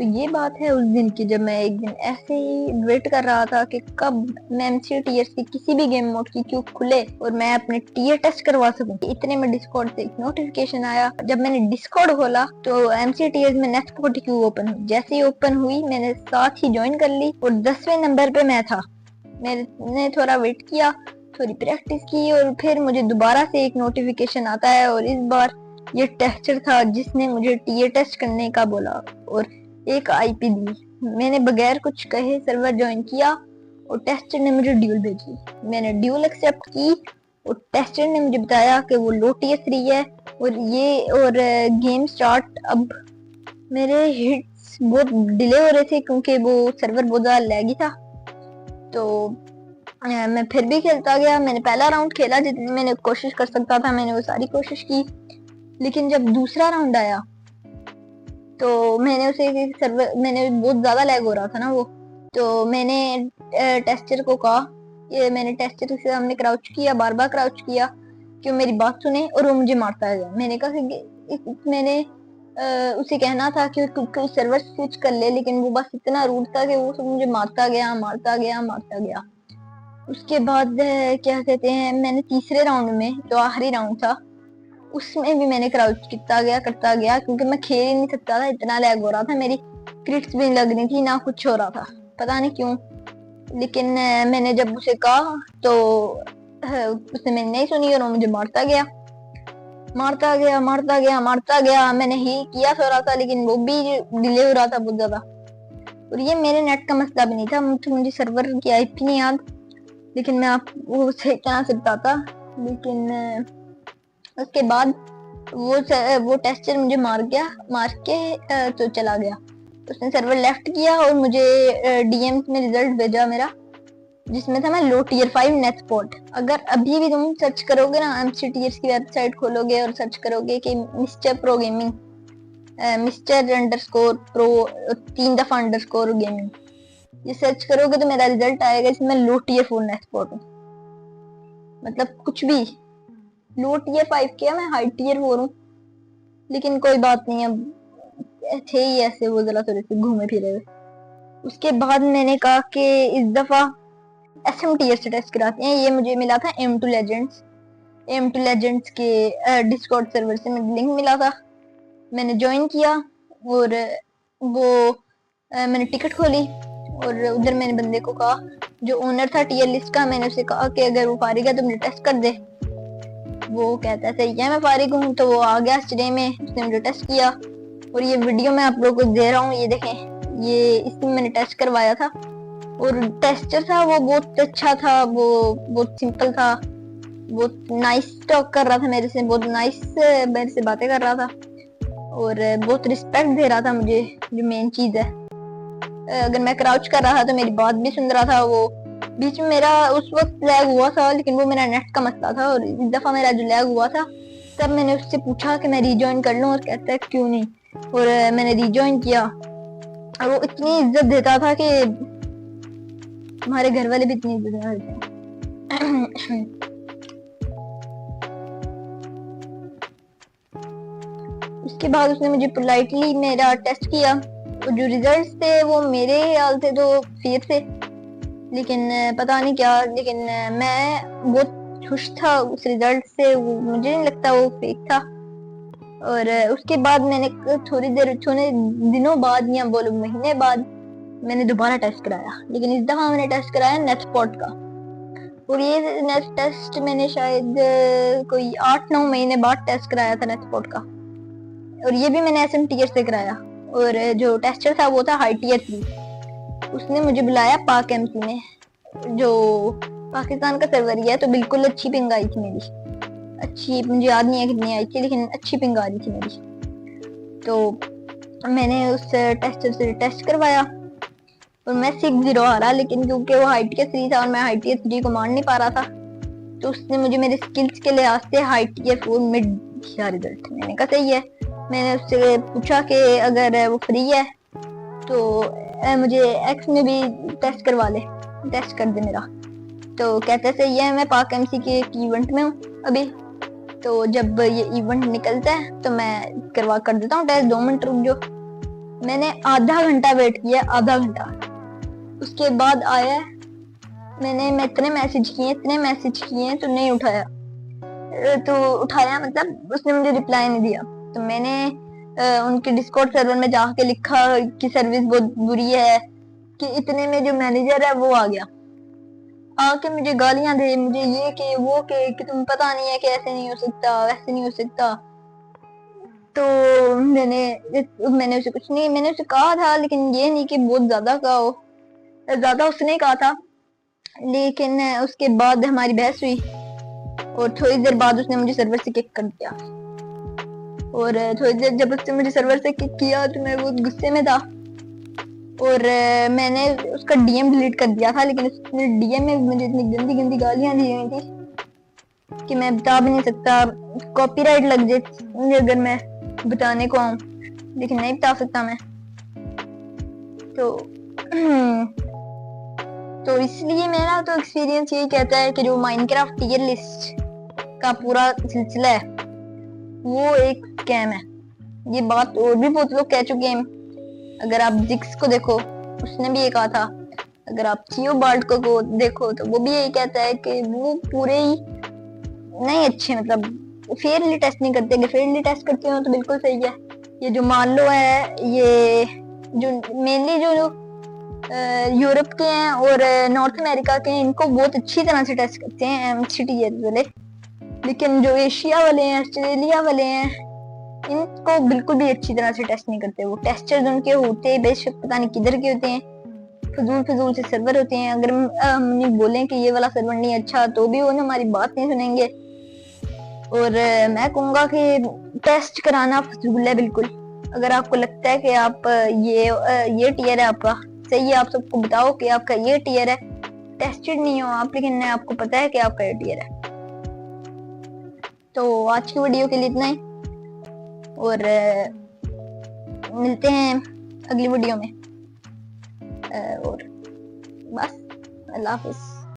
तो ये बात है उस दिन की, जब मैं एक दिन ऐसे ही वेट कर रहा था कि कब मैं एमसी टीएस की किसी भी गेम मोड की क्यू खुले और मैं अपने टीयर टेस्ट करवा सकूं। इतने में डिस्कॉर्ड से एक नोटिफिकेशन आया। जब मैंने डिस्कॉर्ड खोला तो एमसी टीएस में नेक्स्ट क्यू ओपन हुई। जैसे ही ओपन हुई मैंने साथ ही ज्वाइन कर ली और 10वें नंबर पे मैं था। मैंने थोड़ा वेट किया, थोड़ी प्रैक्टिस की और फिर मुझे दोबारा से एक नोटिफिकेशन आता है और इस बार ये टेस्टर था जिसने मुझे टीयर टेस्ट करने का बोला और एक आईपी दी। मैंने बगैर कुछ कहे सर्वर ज्वाइन किया और टेस्टर ने मुझे ड्यूल भेजी। मैंने ड्यूल एक्सेप्ट की और टेस्टर ने मुझे बताया कि वो लो टीयर 3 है और गेम स्टार्ट। अब मेरे हिट्स बहुत डिले हो रहे थे क्योंकि वो सर्वर बहुत ज्यादा लैगी था। तो मैं फिर भी खेलता गया। मैंने पहला राउंड खेला, जितनी मैंने कोशिश कर सकता था मैंने वो सारी कोशिश की। लेकिन जब दूसरा राउंड आया तो मैंने बहुत ज्यादा लैग हो रहा था ना वो, तो मैंने टेस्टर को कहा, मैंने टेस्टर के सामने क्राउच किया, बार बार क्राउच किया कि मेरी बात सुने और वो मुझे मारता है। मैंने कहा कि मैंने उसे कहना था कि सर्वर स्विच कर ले, लेकिन वो बस इतना रूड था कि वो सब मुझे मारता गया। उसके बाद क्या कहते हैं, मैंने तीसरे राउंड में जो आखिरी राउंड था उसमें भी मैंने क्राउच करता गया क्योंकि मैं खेल ही नहीं सकता था, इतना लैग हो रहा था। मेरी क्रिट्स भी लग रही थी, ना कुछ हो रहा था, पता नहीं क्यों। लेकिन मैंने जब उसे कहा तो उसने मेरी नहीं सुनी और वो मुझे मारता गया। मैंने ही किया थोड़ा सा, लेकिन वो भी डिले हो रहा था बहुत ज्यादा। और ये मेरे नेट का मसला भी नहीं था, मुझे सर्वर की आईपी नहीं याद, लेकिन मैं आपको उसे कहाँ से बताता। लेकिन उसके बाद वो टेस्टर मुझे मार के तो चला गया। उसने सर्वर लेफ्ट किया और मुझे डीएम में रिजल्ट भेजा मेरा, जिसमें था मैं लो टियर 5 नेट स्पॉट। अगर अभी भी तुम सर्च करोगे ना, एमसीटीएस की वेबसाइट खोलोगे और सर्च करोगे कि mister pro gaming, mister underscore pro 3 दफा अंडरस्कोर गेमिंग, ये सर्च करोगे तो मेरा रिजल्ट आएगा, इसमें लो टियर 4 नेट स्पॉट हूँ। मतलब कुछ भी, लो टियर 5 किया, मैं हाई टियर 4 हूँ। लेकिन कोई बात नहीं, अब थे ही ऐसे वो जरा थोड़े से घूमे फिरे हुए। उसके बाद मैंने कहा कि इस दफा एसएमटीएस से टेस्ट कराते हैं। ये मुझे मिला था M2 Legends के डिस्कॉर्ड सर्वर से मुझे लिंक मिला था। मैंने ज्वाइन किया और मैंने टिकट खोली और उधर मैंने बंदे को कहा, जो ओनर था टीयर लिस्ट का, मैंने उसे कहा कि अगर वो फारिग है तो मुझे टेस्ट कर दे। वो कहता है सही है मैं फारिग हूँ, तो वो आ गया स्टडी में, उसने मुझे टेस्ट किया और ये वीडियो मैं आप लोगों को दे रहा हूँ, ये देखें, ये इसमें मैंने टेस्ट करवाया था। और टेस्टर था वो बहुत अच्छा था, वो बहुत सिंपल था, बहुत नाइस टॉक कर रहा था मेरे से, बहुत नाइस मेरे से बातें कर रहा था और बहुत रिस्पेक्ट दे रहा था मुझे, जो मेन चीज है। अगर मैं क्राउच कर रहा था तो मेरी बात भी सुन रहा था। वो बीच में मेरा उस वक्त लैग हुआ था, लेकिन वो मेरा नेट का मसला था। और इस दफा मेरा जो लैग हुआ था, तब मैंने उससे पूछा कि मैं रिजॉइन कर लूं और कहता है क्यों नहीं, और मैंने रिजॉइन किया। और वो इतनी इज्जत देता था कि हमारे घर वाले भी इतनी इज्जत देते हैं। उसके बाद उसने मुझे पोलाइटली मेरा टेस्ट किया और जो रिजल्ट्स थे वो मेरे ख्याल से तो फेक थे, लेकिन पता नहीं क्या, लेकिन मैं बहुत खुश था उस रिजल्ट से, मुझे नहीं लगता वो फेक था। और उसके बाद मैंने थोड़े दिनों बाद या बोलो महीने बाद मैंने दोबारा टेस्ट कराया, लेकिन इस दफा मैंने टेस्ट कराया नेट स्पॉट का। और ये नेट टेस्ट मैंने शायद कोई 8-9 महीने बाद टेस्ट कराया था नेट स्पॉट का, और ये भी मैंने एसएमटीएस से कराया। और जो टेस्टर था वो था हाई टियर 3। उसने मुझे बुलाया पाक एमसी में, जो पाकिस्तान का सर्वर ही है, तो बिल्कुल अच्छी पिंग आई थी मेरी, अच्छी, मुझे याद नहीं है कितनी आई थी, लेकिन अच्छी पिंग आ रही थी मेरी। तो मैंने उस टेस्टर से टेस्ट करवाया और मैं 6-0 हारा, लेकिन क्योंकि वो हाई टियर 3 था और मैं हाई टियर 3 को मार नहीं पा रहा था, तो उसने मुझे मेरे स्किल्स के लिहाज से हाई टियर 4 मिड दिया रिजल्ट। मैंने कहा सही है। मैंने उससे पूछा कि अगर वो फ्री है तो मुझे एक्स में भी टेस्ट करवा ले, टेस्ट कर दे मेरा। तो कहते सही है, मैं पाक एमसी के एक इवेंट में हूँ अभी, तो जब ये इवेंट निकलता है तो मैं कर देता हूँ टेस्ट, 2 मिनट रुक जाओ। मैंने आधा घंटा वेट किया, आधा घंटा। उसके बाद आया, मैं इतने मैसेज किए तो नहीं उठाया। तो उठाया मतलब उसने मुझे रिप्लाई नहीं दिया। तो मैंने उनके डिस्कॉर्ड सर्वर में जाके लिखा कि सर्विस बहुत बुरी है, कि इतने में जो मैनेजर है वो आ गया, आके मुझे गालियां दे, मुझे ये के वो के कि तुम पता नहीं है कि ऐसे नहीं हो सकता, वैसे नहीं हो सकता। तो मैंने उसे कुछ नहीं, मैंने उसे कहा था, लेकिन ये नहीं कि बहुत ज्यादा उसने कहा था। लेकिन उसके बाद हमारी बहस हुई और थोड़ी देर बाद उसने मुझे सर्वर से किक कर दिया। और थोड़ी देर जब उसने मुझे सर्वर से किक किया तो मैं बहुत गुस्से में था और मैंने उसका डीएम डिलीट कर दिया था। लेकिन उसने डीएम में मुझे इतनी गंदी गंदी गालियां दी हुई थी कि मैं बता भी नहीं सकता, कॉपीराइट लग जाए अगर मैं बताने को आऊं, लेकिन नहीं बता सकता मैं। तो इसलिए मेरा तो एक्सपीरियंस यही कहता है कि जो माइनक्राफ्ट टियर लिस्ट का पूरा सिलसिला है वो एक स्कैम है। ये बात और भी बहुत लोग कह चुके हैं। अगर आप जिक्स को देखो, उसने भी ये कहा था। अगर आप थियोबाल्ट को देखो तो वो भी यही कहता है कि वो पूरे ही नहीं अच्छे, मतलब फेयरली टेस्ट नहीं करते। अगर फेयरली टेस्ट करते हो तो बिल्कुल सही है। ये जो मान लो है, ये जो मेनली जो यूरोप के हैं और नॉर्थ अमेरिका के हैं, इनको बहुत अच्छी तरह से टेस्ट करते हैं एमसीटीएस वाले। लेकिन जो एशिया वाले हैं, ऑस्ट्रेलिया वाले हैं, इनको बिल्कुल भी अच्छी तरह से टेस्ट नहीं करते। वो टेस्टर्स उनके होते हैं बेशक पता नहीं किधर के होते हैं, फजूल से सर्वर होते हैं। अगर हम बोलें कि ये वाला सर्वर नहीं अच्छा तो भी वो हमारी बात नहीं सुनेंगे। और मैं कहूँगा कि टेस्ट कराना फजूल है बिल्कुल। अगर आपको लगता है कि आप ये टियर है आपका सही है, आप सबको बताओ कि आपका ये टियर है, टेस्टेड नहीं हो आप, लेकिन आपको पता है कि आपका ये टियर है। तो आज की वीडियो के लिए इतना ही और मिलते हैं अगली वीडियो में और बस, अल्लाह हाफिज।